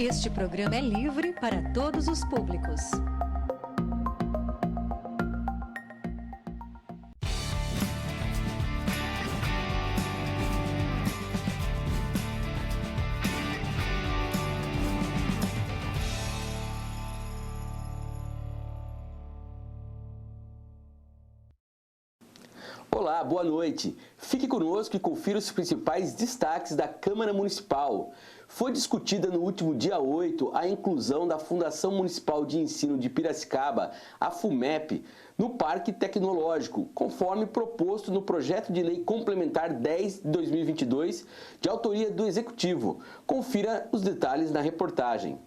Este programa é livre para todos os públicos. Olá, boa noite. Fique conosco e confira os principais destaques da Câmara Municipal. Foi discutida no último dia 8 a inclusão da Fundação Municipal de Ensino de Piracicaba, a FUMEP, no Parque Tecnológico, conforme proposto no Projeto de Lei Complementar 10 de 2022, de autoria do Executivo. Confira os detalhes na reportagem.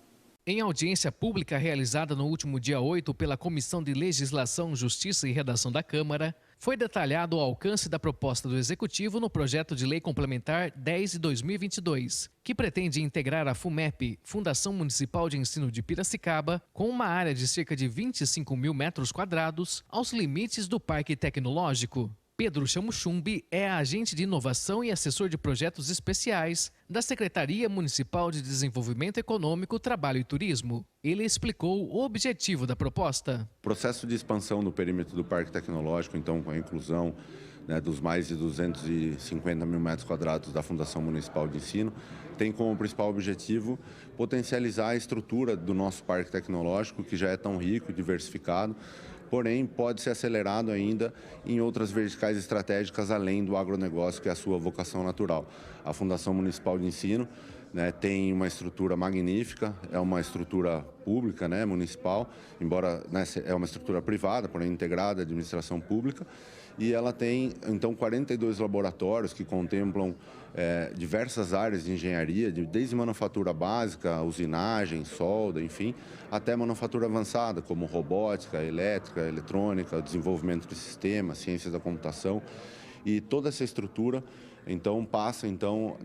Em audiência pública realizada no último dia 8 pela Comissão de Legislação, Justiça e Redação da Câmara, foi detalhado o alcance da proposta do Executivo no Projeto de Lei Complementar 10 de 2022, que pretende integrar a FUMEP, Fundação Municipal de Ensino de Piracicaba, com uma área de cerca de 25 mil metros quadrados, aos limites do Parque Tecnológico. Pedro Chamuchumbi é agente de inovação e assessor de projetos especiais da Secretaria Municipal de Desenvolvimento Econômico, Trabalho e Turismo. Ele explicou o objetivo da proposta. O processo de expansão no perímetro do Parque Tecnológico, então com a inclusão dos mais de 250 mil metros quadrados da Fundação Municipal de Ensino, tem como principal objetivo potencializar a estrutura do nosso Parque Tecnológico, que já é tão rico e diversificado, porém pode ser acelerado ainda em outras verticais estratégicas além do agronegócio, que é a sua vocação natural. A Fundação Municipal de Ensino tem uma estrutura magnífica, é uma estrutura pública, municipal, embora é uma estrutura privada, porém integrada à administração pública, e ela tem então 42 laboratórios que contemplam diversas áreas de engenharia, desde manufatura básica, usinagem, solda, enfim, até manufatura avançada, como robótica, elétrica, eletrônica, desenvolvimento de sistemas, ciências da computação. E toda essa estrutura passa,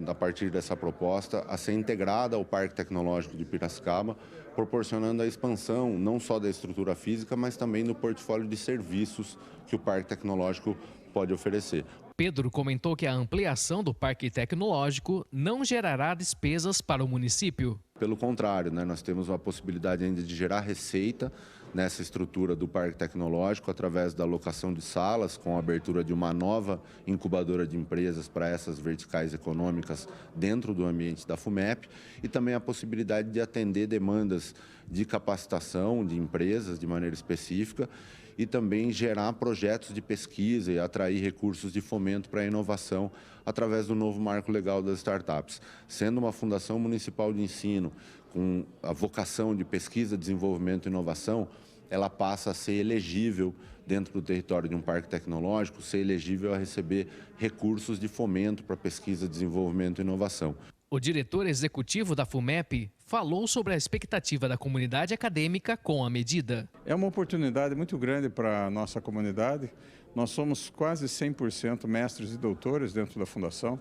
a partir dessa proposta, a ser integrada ao Parque Tecnológico de Piracicaba, proporcionando a expansão não só da estrutura física, mas também do portfólio de serviços que o Parque Tecnológico pode oferecer. Pedro comentou que a ampliação do Parque Tecnológico não gerará despesas para o município. Pelo contrário, nós temos uma possibilidade ainda de gerar receita nessa estrutura do Parque Tecnológico através da locação de salas, com a abertura de uma nova incubadora de empresas para essas verticais econômicas dentro do ambiente da FUMEP, e também a possibilidade de atender demandas de capacitação de empresas de maneira específica e também gerar projetos de pesquisa e atrair recursos de fomento para a inovação através do novo marco legal das startups. Sendo uma Fundação Municipal de Ensino com a vocação de pesquisa, desenvolvimento e inovação, ela passa a ser elegível dentro do território de um parque tecnológico, ser elegível a receber recursos de fomento para pesquisa, desenvolvimento e inovação. O diretor executivo da FUMEP falou sobre a expectativa da comunidade acadêmica com a medida. É uma oportunidade muito grande para a nossa comunidade. Nós somos quase 100% mestres e doutores dentro da Fundação.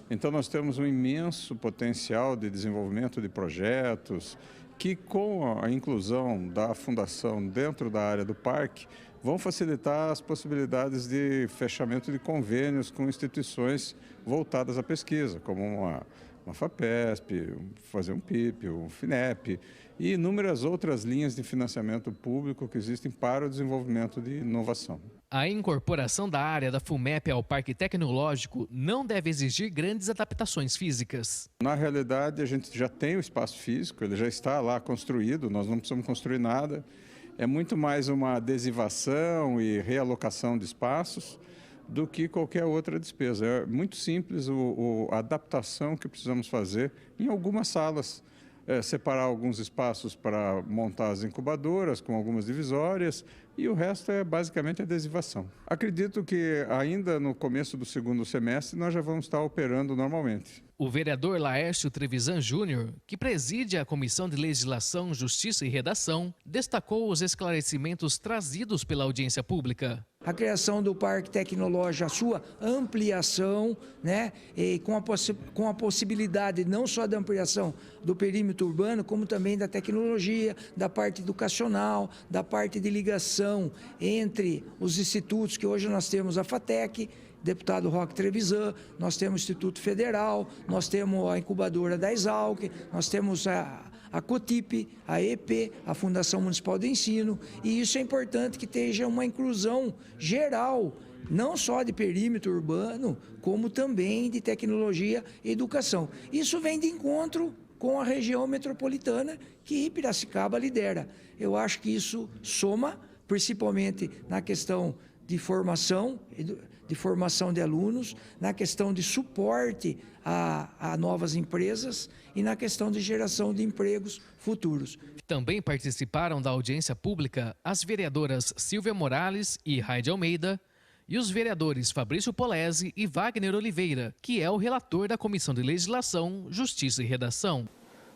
Então nós temos um imenso potencial de desenvolvimento de projetos que, com a inclusão da Fundação dentro da área do parque, vão facilitar as possibilidades de fechamento de convênios com instituições voltadas à pesquisa, como uma FAPESP, fazer um PIP, um FINEP e inúmeras outras linhas de financiamento público que existem para o desenvolvimento de inovação. A incorporação da área da FUMEP ao Parque Tecnológico não deve exigir grandes adaptações físicas. Na realidade, a gente já tem o espaço físico, ele já está lá construído, nós não precisamos construir nada. É muito mais uma adesivação e realocação de espaços do que qualquer outra despesa. É muito simples a adaptação que precisamos fazer em algumas salas. Separar alguns espaços para montar as incubadoras com algumas divisórias e o resto é basicamente adesivação. Acredito que ainda no começo do segundo semestre nós já vamos estar operando normalmente. O vereador Laércio Trevisan Júnior, que preside a Comissão de Legislação, Justiça e Redação, destacou os esclarecimentos trazidos pela audiência pública. A criação do Parque Tecnológico, a sua ampliação, e com a possibilidade não só da ampliação do perímetro urbano, como também da tecnologia, da parte educacional, da parte de ligação entre os institutos, que hoje nós temos a FATEC, deputado Roque Trevisan, nós temos o Instituto Federal, nós temos a incubadora da Exalc, nós temos a a COTIP, a EP, a Fundação Municipal de Ensino, e isso é importante que esteja uma inclusão geral, não só de perímetro urbano, como também de tecnologia e educação. Isso vem de encontro com a região metropolitana que Piracicaba lidera. Eu acho que isso soma, principalmente na questão de formação de alunos, na questão de suporte a novas empresas e na questão de geração de empregos futuros. Também participaram da audiência pública as vereadoras Silvia Morales e Raide Almeida e os vereadores Fabrício Polese e Wagner Oliveira, que é o relator da Comissão de Legislação, Justiça e Redação.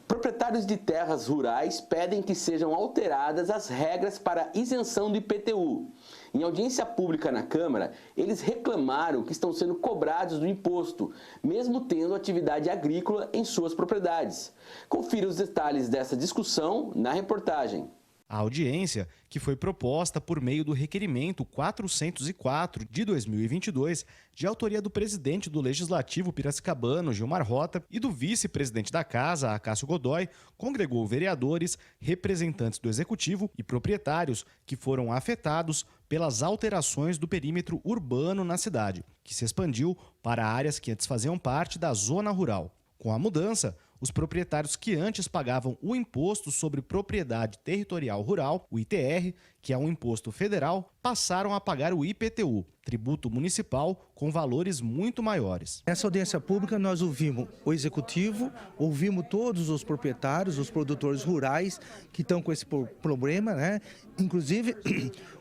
Proprietários de terras rurais pedem que sejam alteradas as regras para isenção do IPTU. Em audiência pública na Câmara, eles reclamaram que estão sendo cobrados do imposto, mesmo tendo atividade agrícola em suas propriedades. Confira os detalhes dessa discussão na reportagem. A audiência, que foi proposta por meio do requerimento 404 de 2022, de autoria do presidente do Legislativo piracicabano, Gilmar Rota, e do vice-presidente da Casa, Acácio Godoy, congregou vereadores, representantes do Executivo e proprietários que foram afetados pelas alterações do perímetro urbano na cidade, que se expandiu para áreas que antes faziam parte da zona rural. Com a mudança, os proprietários que antes pagavam o Imposto sobre Propriedade Territorial Rural, o ITR, que é um imposto federal, passaram a pagar o IPTU, tributo municipal, com valores muito maiores. Nessa audiência pública nós ouvimos o Executivo, ouvimos todos os proprietários, os produtores rurais que estão com esse problema, né? Inclusive,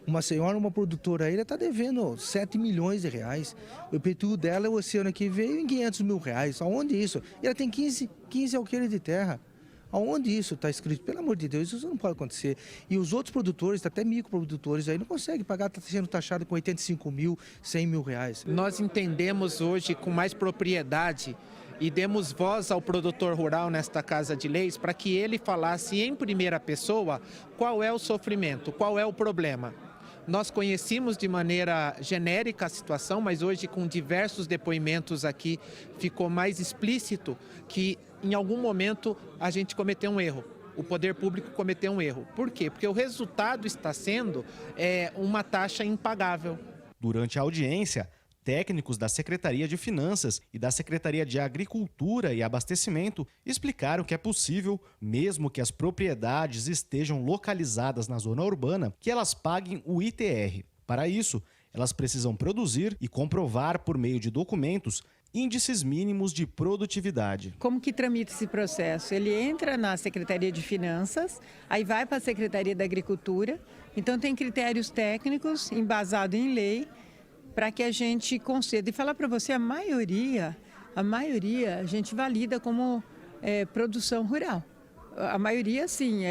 uma produtora aí está devendo 7 milhões de reais. O IPTU dela, o ano que veio, em 500 mil reais. Aonde isso? E ela tem 15 alqueires de terra. Aonde isso está escrito? Pelo amor de Deus, isso não pode acontecer. E os outros produtores, até microprodutores, aí não conseguem pagar, está sendo taxado com 85 mil, 100 mil reais. Nós entendemos hoje com mais propriedade e demos voz ao produtor rural nesta Casa de Leis para que ele falasse em primeira pessoa qual é o sofrimento, qual é o problema. Nós conhecíamos de maneira genérica a situação, mas hoje com diversos depoimentos aqui ficou mais explícito que em algum momento a gente cometeu um erro. O poder público cometeu um erro. Por quê? Porque o resultado está sendo uma taxa impagável. Durante a audiência, técnicos da Secretaria de Finanças e da Secretaria de Agricultura e Abastecimento explicaram que é possível, mesmo que as propriedades estejam localizadas na zona urbana, que elas paguem o ITR. Para isso, elas precisam produzir e comprovar por meio de documentos índices mínimos de produtividade. Como que tramita esse processo? Ele entra na Secretaria de Finanças, aí vai para a Secretaria da Agricultura, então tem critérios técnicos embasados em lei, para que a gente conceda. E falar para você, a maioria a gente valida como produção rural. A maioria, sim,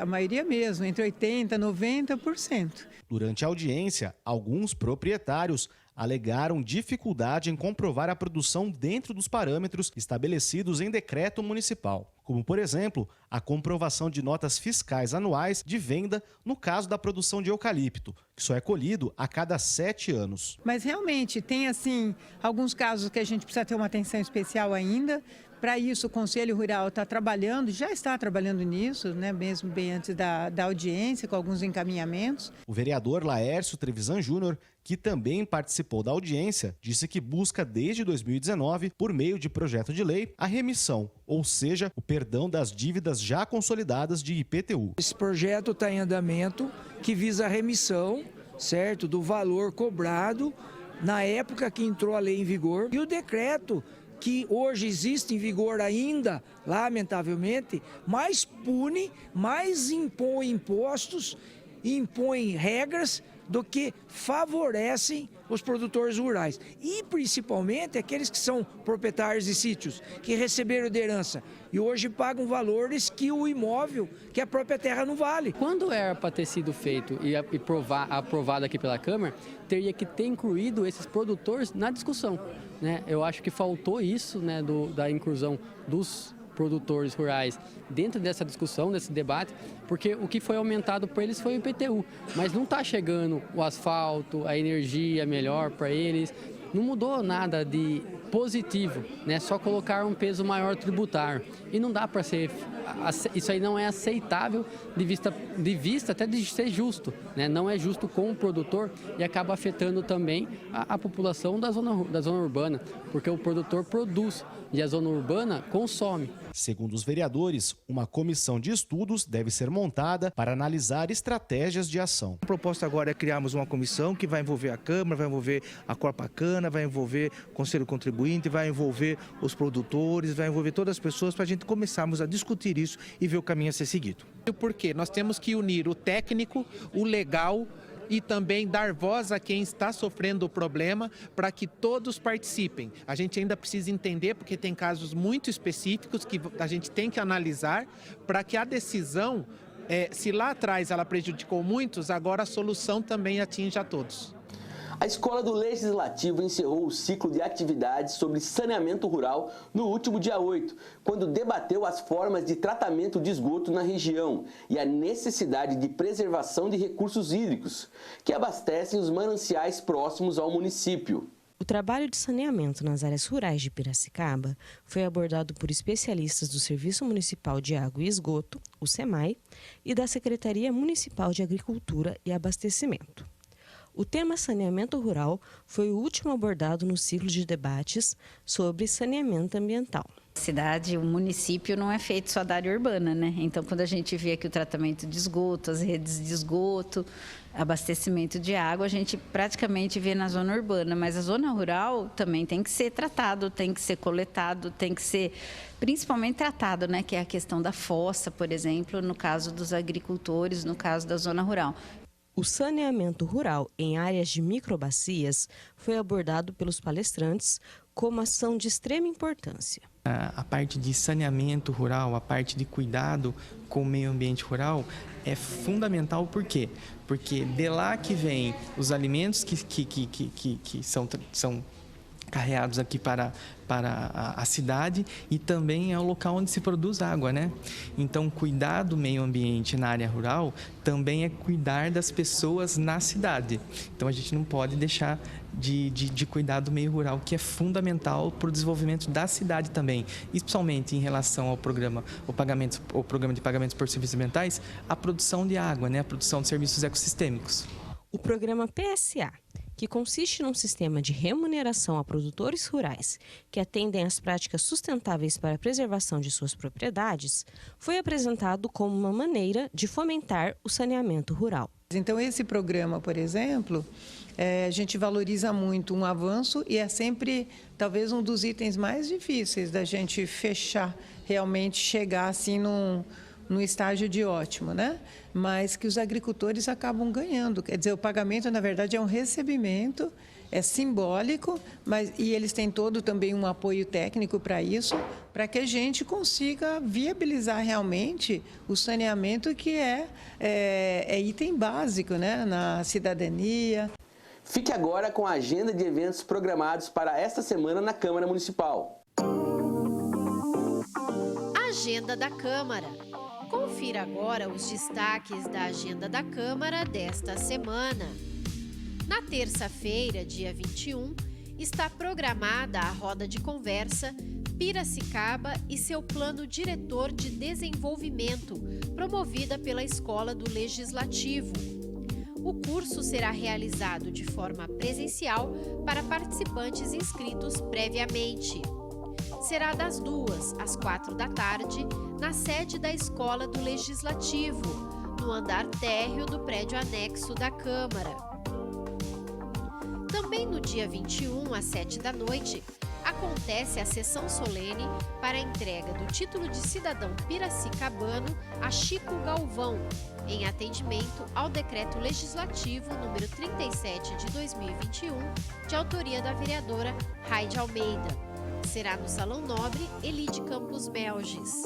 a maioria mesmo, entre 80% e 90%. Durante a audiência, alguns proprietários alegaram dificuldade em comprovar a produção dentro dos parâmetros estabelecidos em decreto municipal, como, por exemplo, a comprovação de notas fiscais anuais de venda no caso da produção de eucalipto, que só é colhido a cada 7 anos. Mas realmente tem, assim, alguns casos que a gente precisa ter uma atenção especial ainda. Para isso, o Conselho Rural já está trabalhando nisso, né, mesmo bem antes da audiência, com alguns encaminhamentos. O vereador Laércio Trevisan Júnior, que também participou da audiência, disse que busca desde 2019, por meio de projeto de lei, a remissão, ou seja, o perdão das dívidas já consolidadas de IPTU. Esse projeto está em andamento, que visa a remissão, certo, do valor cobrado na época que entrou a lei em vigor. E o decreto que hoje existe em vigor ainda, lamentavelmente, mais pune, mais impõe impostos, impõe regras do que favorecem os produtores rurais. E principalmente aqueles que são proprietários de sítios, que receberam de herança e hoje pagam valores que o imóvel, que a própria terra não vale. Quando era para ter sido feito e aprovado aqui pela Câmara, teria que ter incluído esses produtores na discussão, né? Eu acho que faltou isso, né, da inclusão dos produtores rurais dentro dessa discussão, desse debate, porque o que foi aumentado para eles foi o IPTU, mas não está chegando o asfalto, a energia melhor para eles, não mudou nada positivo, né? Só colocar um peso maior tributário. E não dá para ser, isso aí não é aceitável de vista até de ser justo, né? Não é justo com o produtor e acaba afetando também a população da zona urbana, porque o produtor produz e a zona urbana consome. Segundo os vereadores, uma comissão de estudos deve ser montada para analisar estratégias de ação. A proposta agora é criarmos uma comissão que vai envolver a Câmara, vai envolver a Corpacana, vai envolver o Conselho Contribuinte, vai envolver os produtores, vai envolver todas as pessoas para a gente começarmos a discutir isso e ver o caminho a ser seguido. Por quê? Nós temos que unir o técnico, o legal e também dar voz a quem está sofrendo o problema para que todos participem. A gente ainda precisa entender, porque tem casos muito específicos que a gente tem que analisar para que a decisão, se lá atrás ela prejudicou muitos, agora a solução também atinja a todos. A Escola do Legislativo encerrou o ciclo de atividades sobre saneamento rural no último dia 8, quando debateu as formas de tratamento de esgoto na região e a necessidade de preservação de recursos hídricos, que abastecem os mananciais próximos ao município. O trabalho de saneamento nas áreas rurais de Piracicaba foi abordado por especialistas do Serviço Municipal de Água e Esgoto, o SEMAI, e da Secretaria Municipal de Agricultura e Abastecimento. O tema saneamento rural foi o último abordado no ciclo de debates sobre saneamento ambiental. A cidade, o município não é feito só da área urbana, né? Então, quando a gente vê aqui o tratamento de esgoto, as redes de esgoto, abastecimento de água, a gente praticamente vê na zona urbana, mas a zona rural também tem que ser tratado, tem que ser coletado, tem que ser principalmente tratado, né? Que é a questão da fossa, por exemplo, no caso dos agricultores, no caso da zona rural. O saneamento rural em áreas de microbacias foi abordado pelos palestrantes como ação de extrema importância. A parte de saneamento rural, a parte de cuidado com o meio ambiente rural é fundamental. Por quê? Porque de lá que vem os alimentos que são carreados aqui para a cidade e também é o local onde se produz água, né? Então, cuidar do meio ambiente na área rural também é cuidar das pessoas na cidade. Então, a gente não pode deixar de cuidar do meio rural, que é fundamental para o desenvolvimento da cidade também, especialmente em relação ao programa de pagamentos por serviços ambientais, a produção de água, né? A produção de serviços ecossistêmicos. O programa PSA, que consiste num sistema de remuneração a produtores rurais que atendem às práticas sustentáveis para a preservação de suas propriedades, foi apresentado como uma maneira de fomentar o saneamento rural. Então, esse programa, por exemplo, a gente valoriza muito um avanço e é sempre, talvez, um dos itens mais difíceis da gente fechar, realmente chegar assim num estágio de ótimo, né? Mas que os agricultores acabam ganhando. Quer dizer, o pagamento, na verdade, é um recebimento, é simbólico, e eles têm todo também um apoio técnico para isso, para que a gente consiga viabilizar realmente o saneamento, que é item básico, né, na cidadania. Fique agora com a agenda de eventos programados para esta semana na Câmara Municipal. Agenda da Câmara. Confira agora os destaques da agenda da Câmara desta semana. Na terça-feira, dia 21, está programada a roda de conversa Piracicaba e seu plano diretor de desenvolvimento, promovida pela Escola do Legislativo. O curso será realizado de forma presencial para participantes inscritos previamente. Será das 2 às 4 da tarde, na sede da Escola do Legislativo, no andar térreo do prédio anexo da Câmara. Também no dia 21, às 7 da noite, acontece a sessão solene para a entrega do título de cidadão piracicabano a Chico Galvão, em atendimento ao Decreto Legislativo número 37 de 2021, de autoria da vereadora Raide Almeida. Será no Salão Nobre Elide Campos Belges.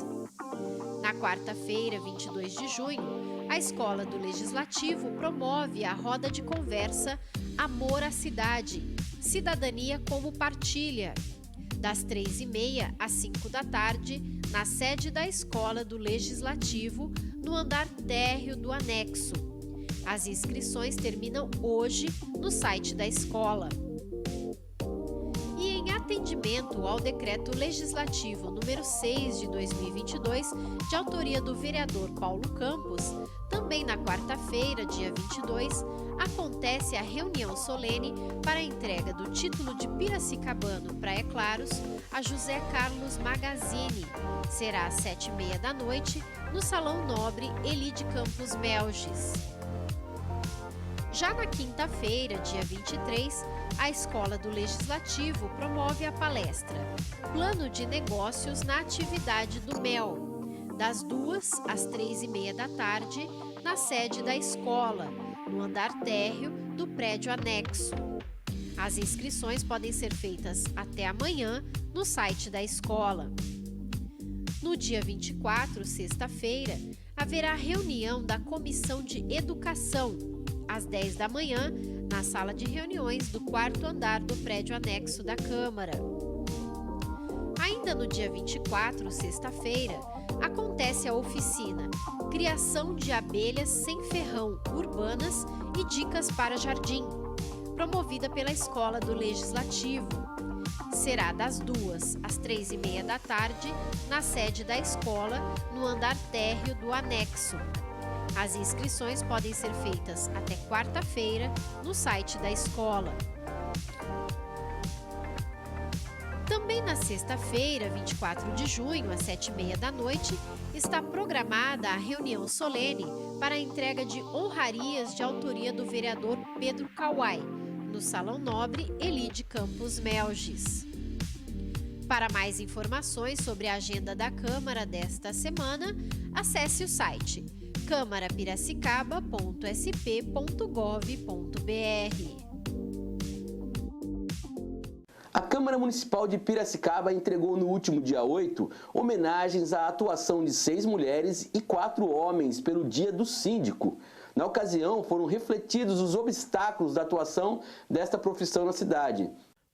Na quarta-feira, 22 de junho, a Escola do Legislativo promove a roda de conversa Amor à Cidade, Cidadania como Partilha, das 3h30 às 5 da tarde, na sede da Escola do Legislativo, no andar térreo do anexo. As inscrições terminam hoje no site da escola. atendimento ao decreto legislativo número 6 de 2022, de autoria do vereador Paulo Campos, também na quarta-feira, dia 22, acontece a reunião solene para a entrega do título de Piracicabano Praia Claros a José Carlos Magazine. Será às 7h30 da noite, no Salão Nobre Eli de Campos Melges. Já na quinta-feira, dia 23, a Escola do Legislativo promove a palestra Plano de Negócios na Atividade do MEL, das 2 às 3h30 da tarde, na sede da escola, no andar térreo do prédio anexo. As inscrições podem ser feitas até amanhã no site da escola. No dia 24, sexta-feira, haverá reunião da Comissão de Educação, às 10 da manhã, na sala de reuniões do 4º andar do prédio anexo da Câmara. Ainda no dia 24, sexta-feira, acontece a oficina Criação de Abelhas Sem Ferrão Urbanas e Dicas para Jardim, promovida pela Escola do Legislativo. Será das 2 às 3h30 da tarde, na sede da escola, no andar térreo do anexo. As inscrições podem ser feitas até quarta-feira no site da escola. Também na sexta-feira, 24 de junho, às 7h30 da noite, está programada a reunião solene para a entrega de honrarias de autoria do vereador Pedro Kawai, no Salão Nobre Eli de Campos Melges. Para mais informações sobre a agenda da Câmara desta semana, acesse o site câmarapiracicaba.sp.gov.br. A Câmara Municipal de Piracicaba entregou no último dia 8 homenagens à atuação de 6 mulheres e 4 homens pelo Dia do Síndico. Na ocasião, foram refletidos os obstáculos da atuação desta profissão na cidade.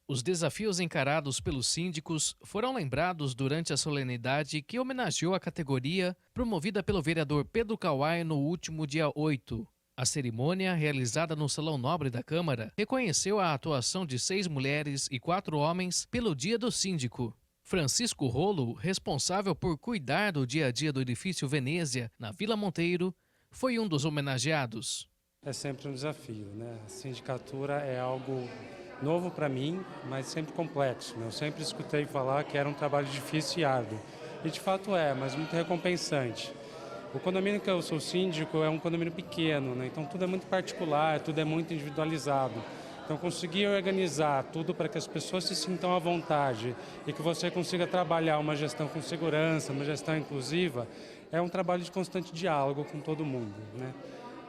Os desafios encarados pelos síndicos foram lembrados durante a solenidade que homenageou a categoria promovida pelo vereador Pedro Kawai no último dia 8. A cerimônia, realizada no Salão Nobre da Câmara, reconheceu a atuação de 6 mulheres e 4 homens pelo Dia do Síndico. Francisco Rolo, responsável por cuidar do dia a dia do edifício Venezia, na Vila Monteiro, foi um dos homenageados. É sempre um desafio, né? A sindicatura é algo novo para mim, mas sempre complexo, né? Eu sempre escutei falar que era um trabalho difícil e árduo. E de fato é, mas muito recompensante. O condomínio que eu sou síndico é um condomínio pequeno, né? Então tudo é muito particular, tudo é muito individualizado. Então conseguir organizar tudo para que as pessoas se sintam à vontade e que você consiga trabalhar uma gestão com segurança, uma gestão inclusiva, é um trabalho de constante diálogo com todo mundo, né?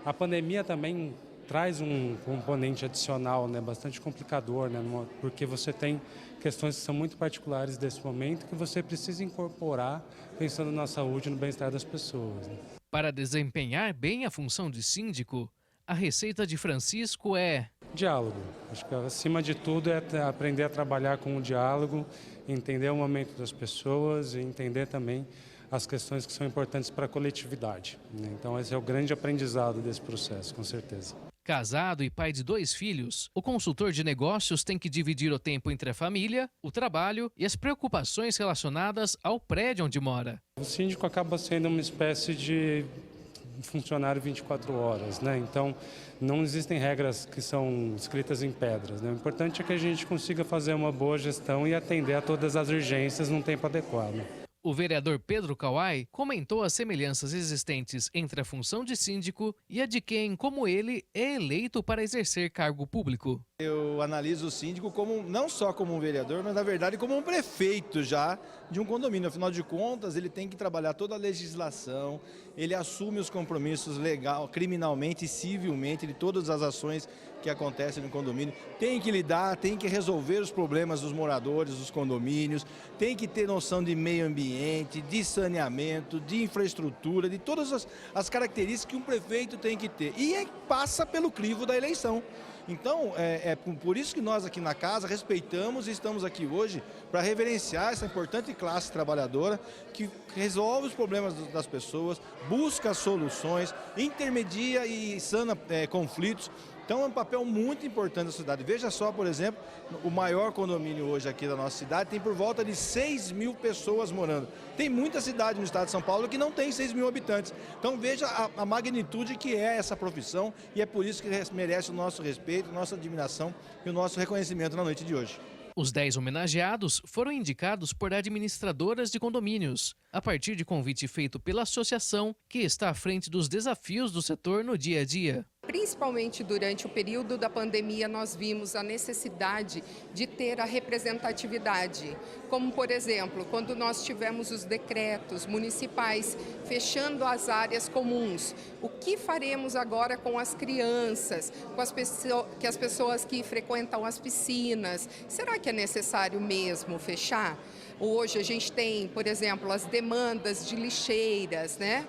A pandemia também traz um componente adicional, né, bastante complicador, né, porque você tem questões que são muito particulares desse momento que você precisa incorporar pensando na saúde e no bem-estar das pessoas, né? Para desempenhar bem a função de síndico, a receita de Francisco é diálogo. Acho que acima de tudo é aprender a trabalhar com o diálogo, entender o momento das pessoas e entender também as questões que são importantes para a coletividade, né? Então esse é o grande aprendizado desse processo, com certeza. Casado e pai de 2 filhos, o consultor de negócios tem que dividir o tempo entre a família, o trabalho e as preocupações relacionadas ao prédio onde mora. O síndico acaba sendo uma espécie de funcionário 24 horas, né? Então não existem regras que são escritas em pedras, né? O importante é que a gente consiga fazer uma boa gestão e atender a todas as urgências num tempo adequado. O vereador Pedro Kawai comentou as semelhanças existentes entre a função de síndico e a de quem, como ele, é eleito para exercer cargo público. Eu analiso o síndico como, não só como um vereador, mas na verdade como um prefeito já de um condomínio. Afinal de contas, ele tem que trabalhar toda a legislação, ele assume os compromissos legal, criminalmente e civilmente de todas as ações que acontecem no condomínio. Tem que lidar, tem que resolver os problemas dos moradores dos condomínios, tem que ter noção de meio ambiente, de saneamento, de infraestrutura, de todas as características que um prefeito tem que ter. E passa pelo crivo da eleição. Então, é por isso que nós aqui na casa respeitamos e estamos aqui hoje para reverenciar essa importante classe trabalhadora que resolve os problemas das pessoas, busca soluções, intermedia e sana conflitos. Então é um papel muito importante da cidade. Veja só, por exemplo, o maior condomínio hoje aqui da nossa cidade tem por volta de 6 mil pessoas morando. Tem muita cidade no estado de São Paulo que não tem 6 mil habitantes. Então veja a magnitude que é essa profissão e é por isso que merece o nosso respeito, nossa admiração e o nosso reconhecimento na noite de hoje. Os 10 homenageados foram indicados por administradoras de condomínios, a partir de convite feito pela associação, que está à frente dos desafios do setor no dia a dia. Principalmente durante o período da pandemia, nós vimos a necessidade de ter a representatividade. Como, por exemplo, quando nós tivemos os decretos municipais fechando as áreas comuns. O que faremos agora com as crianças, com as pessoas que frequentam as piscinas? Será que é necessário mesmo fechar? Hoje a gente tem, por exemplo, as demandas de lixeiras, né?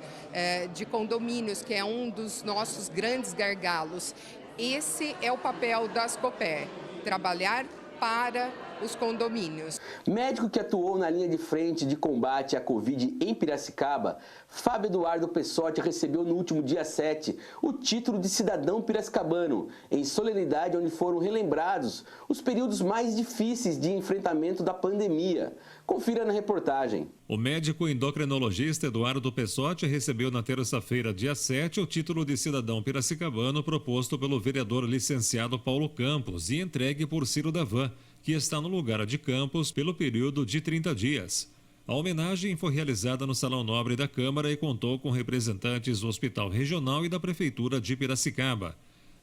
De condomínios, que é um dos nossos grandes gargalos. Esse é o papel da Ascoper, trabalhar para os condomínios. Médico que atuou na linha de frente de combate à Covid em Piracicaba, Fábio Eduardo Pessotti recebeu no último dia 7 o título de cidadão piracicabano, em solenidade onde foram relembrados os períodos mais difíceis de enfrentamento da pandemia. Confira na reportagem. O médico endocrinologista Eduardo Pessotti recebeu na terça-feira, dia 7, o título de cidadão piracicabano proposto pelo vereador licenciado Paulo Campos e entregue por Ciro Davan, que está no lugar de Campos pelo período de 30 dias. A homenagem foi realizada no Salão Nobre da Câmara e contou com representantes do Hospital Regional e da Prefeitura de Piracicaba.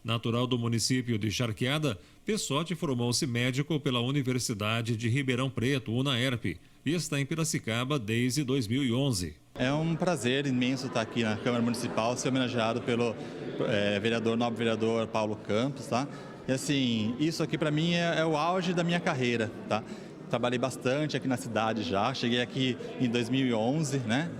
Natural do município de Charqueada, Pessotti formou-se médico pela Universidade de Ribeirão Preto, UNAERP, e está em Piracicaba desde 2011. É um prazer imenso estar aqui na Câmara Municipal, ser homenageado pelo nobre vereador Paulo Campos, tá? E assim, isso aqui para mim é o auge da minha carreira, tá? Trabalhei bastante aqui na cidade já, cheguei aqui em 2011, né?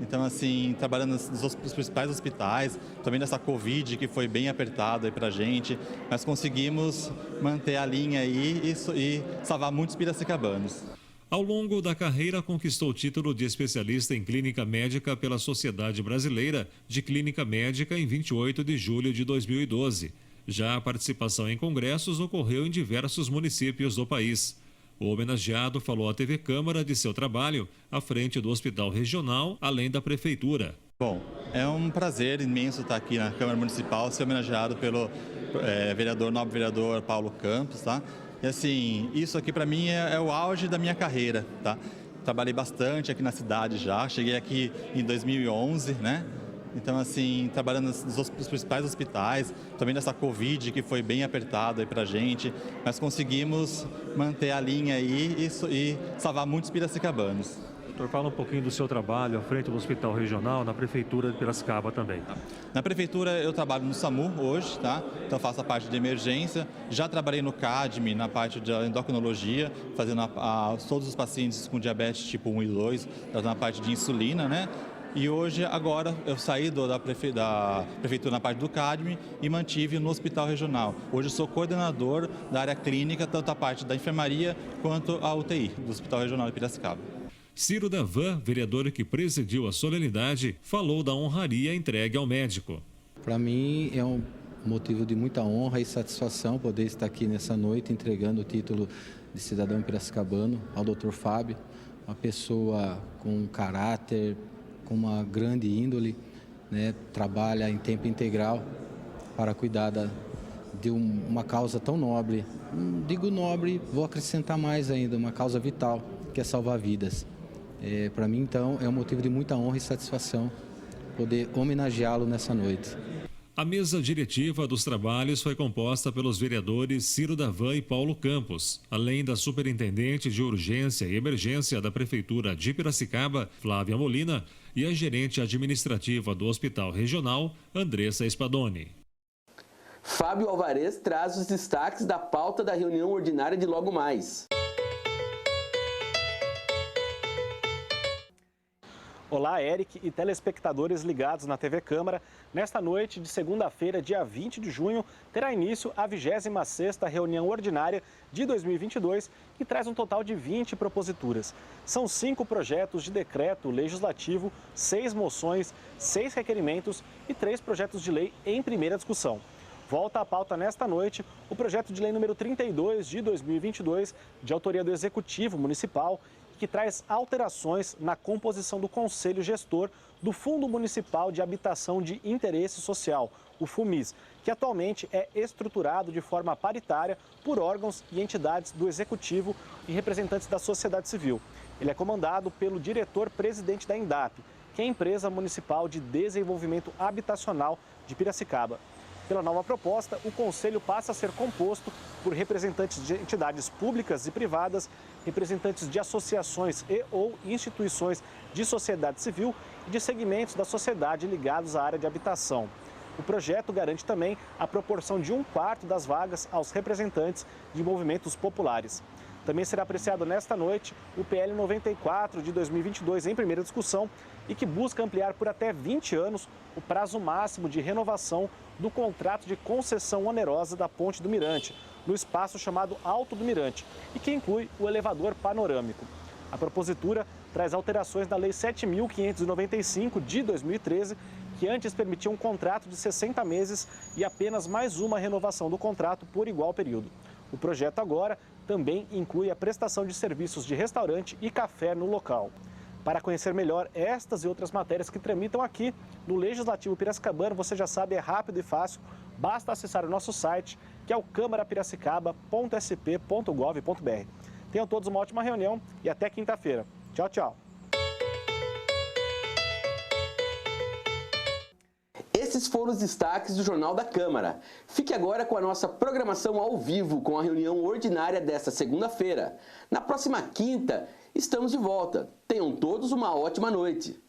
Então, assim, trabalhando nos principais hospitais, também nessa Covid, que foi bem apertado aí pra gente, mas conseguimos manter a linha aí e salvar muitos piracicabanos. Ao longo da carreira, conquistou o título de especialista em clínica médica pela Sociedade Brasileira de Clínica Médica em 28 de julho de 2012. Já a participação em congressos ocorreu em diversos municípios do país. O homenageado falou à TV Câmara de seu trabalho à frente do Hospital Regional, além da Prefeitura. Bom, é um prazer imenso estar aqui na Câmara Municipal, ser homenageado pelo nobre vereador Paulo Campos, tá? E assim, isso aqui para mim é o auge da minha carreira, tá? Trabalhei bastante aqui na cidade já, cheguei aqui em 2011, né? Então, assim, trabalhando nos principais hospitais, também nessa Covid, que foi bem apertado aí pra gente, mas conseguimos manter a linha aí e salvar muitos piracicabanos. Doutor, fala um pouquinho do seu trabalho à frente do Hospital Regional, na Prefeitura de Piracicaba também. Na Prefeitura eu trabalho no SAMU hoje, tá? Então faço a parte de emergência. Já trabalhei no CADME, na parte de endocrinologia, fazendo todos os pacientes com diabetes tipo 1 e 2, na parte de insulina, né? E hoje, agora, eu saí da Prefeitura na parte do CADME e mantive no Hospital Regional. Hoje eu sou coordenador da área clínica, tanto a parte da enfermaria quanto a UTI do Hospital Regional de Piracicaba. Ciro Davan, vereador que presidiu a solenidade, falou da honraria entregue ao médico. Para mim é um motivo de muita honra e satisfação poder estar aqui nessa noite entregando o título de cidadão piracicabano ao Dr. Fábio, uma pessoa com caráter, com uma grande índole, né? Trabalha em tempo integral para cuidar de uma causa tão nobre. Não digo nobre, vou acrescentar mais ainda, uma causa vital, que é salvar vidas. Para mim, então, é um motivo de muita honra e satisfação poder homenageá-lo nessa noite. A mesa diretiva dos trabalhos foi composta pelos vereadores Ciro Davan e Paulo Campos, além da superintendente de urgência e emergência da Prefeitura de Piracicaba, Flávia Molina, e a gerente administrativa do Hospital Regional, Andressa Spadoni. Fábio Alvarez traz os destaques da pauta da reunião ordinária de logo mais. Olá, Eric e telespectadores ligados na TV Câmara. Nesta noite de segunda-feira, dia 20 de junho, terá início a 26ª reunião ordinária de 2022, que traz um total de 20 proposituras. São 5 projetos de decreto legislativo, 6 moções, 6 requerimentos e 3 projetos de lei em primeira discussão. volta à pauta nesta noite o projeto de lei número 32 de 2022, de autoria do Executivo Municipal, que traz alterações na composição do Conselho Gestor do Fundo Municipal de Habitação de Interesse Social, o FUMIS, que atualmente é estruturado de forma paritária por órgãos e entidades do Executivo e representantes da sociedade civil. Ele é comandado pelo diretor-presidente da INDAP, que é a Empresa Municipal de Desenvolvimento Habitacional de Piracicaba. Pela nova proposta, o Conselho passa a ser composto por representantes de entidades públicas e privadas, representantes de associações e ou instituições de sociedade civil e de segmentos da sociedade ligados à área de habitação. O projeto garante também a proporção de 1/4 das vagas aos representantes de movimentos populares. Também será apreciado nesta noite o PL 94 de 2022 em primeira discussão e que busca ampliar por até 20 anos o prazo máximo de renovação do contrato de concessão onerosa da Ponte do Mirante, no espaço chamado Alto do Mirante, e que inclui o elevador panorâmico. A propositura traz alterações na Lei 7.595 de 2013, que antes permitia um contrato de 60 meses e apenas mais uma renovação do contrato por igual período. O projeto agora também inclui a prestação de serviços de restaurante e café no local. Para conhecer melhor estas e outras matérias que tramitam aqui no Legislativo Piracicabano, você já sabe, é rápido e fácil, basta acessar o nosso site, que é o câmarapiracicaba.sp.gov.br. Tenham todos uma ótima reunião e até quinta-feira. Tchau, tchau. Esses foram os destaques do Jornal da Câmara. Fique agora com a nossa programação ao vivo com a reunião ordinária desta segunda-feira. Na próxima quinta, estamos de volta. Tenham todos uma ótima noite.